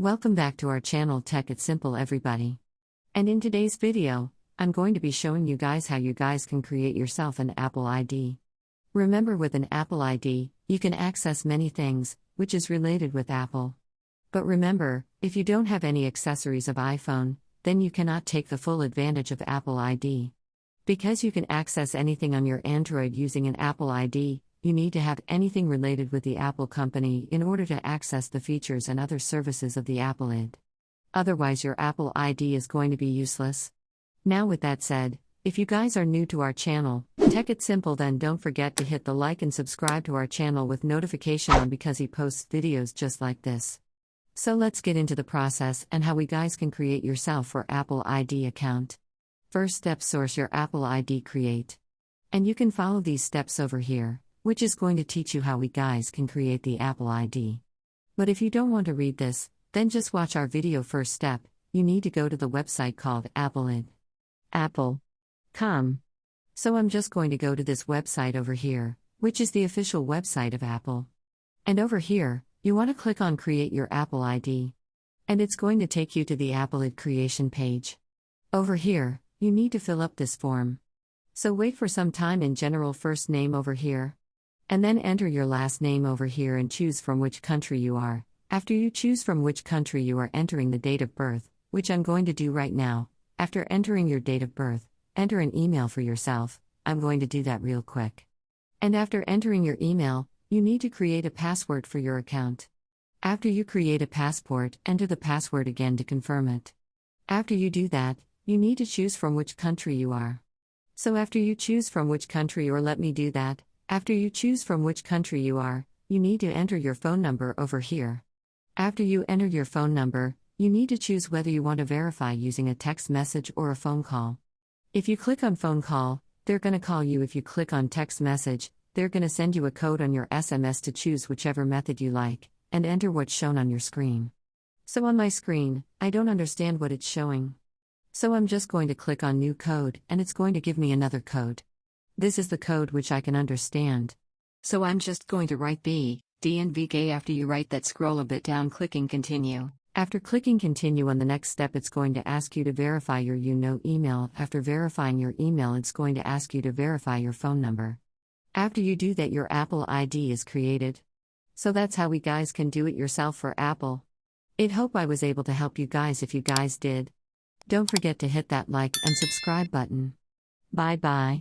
Welcome back to our channel Tech It's Simple everybody. And in today's video, I'm going to be showing you guys how you guys can create yourself an Apple ID. Remember, with an Apple ID, you can access many things, which is related with Apple. But remember, if you don't have any accessories of iPhone, then you cannot take the full advantage of Apple ID. Because you can access anything on your Android using an Apple ID, you need to have anything related with the Apple company in order to access the features and other services of the Apple ID. Otherwise, your Apple ID is going to be useless. Now, with that said, if you guys are new to our channel, Tech It's Simple, then don't forget to hit the like and subscribe to our channel with notification on, because he posts videos just like this. So let's get into the process and how we guys can create yourself for Apple ID account. First step, source your Apple ID, create. And you can follow these steps over here, which is going to teach you how we guys can create the Apple ID. But if you don't want to read this, then just watch our video. First step, you need to go to the website called Apple.com. So I'm just going to go to this website over here, which is the official website of Apple. And over here, you want to click on Create Your Apple ID. And it's going to take you to the Apple ID creation page. Over here, you need to fill up this form. So wait for some time. In general, first name over here. And then enter your last name over here and choose from which country you are. After you choose from which country you are, entering the date of birth, which I'm going to do right now. After entering your date of birth, enter an email for yourself. I'm going to do that real quick. And after entering your email, you need to create a password for your account. After you create a password, enter the password again to confirm it. After you do that, you need to choose from which country you are. So after you choose from which country, or let me do that. After you choose from which country you are, you need to enter your phone number over here. After you enter your phone number, you need to choose whether you want to verify using a text message or a phone call. If you click on phone call, they're going to call you. If you click on text message, they're going to send you a code on your SMS to choose whichever method you like, and enter what's shown on your screen. So on my screen, I don't understand what it's showing. So I'm just going to click on new code, and it's going to give me another code. This is the code which I can understand. So I'm just going to write BDNVK. After you write that, scroll a bit down, clicking continue. After clicking continue, on the next step, it's going to ask you to verify your email. After verifying your email, it's going to ask you to verify your phone number. After you do that, your Apple ID is created. So that's how we guys can do it yourself for Apple. I hope I was able to help you guys. If you guys did, don't forget to hit that like and subscribe button. Bye bye.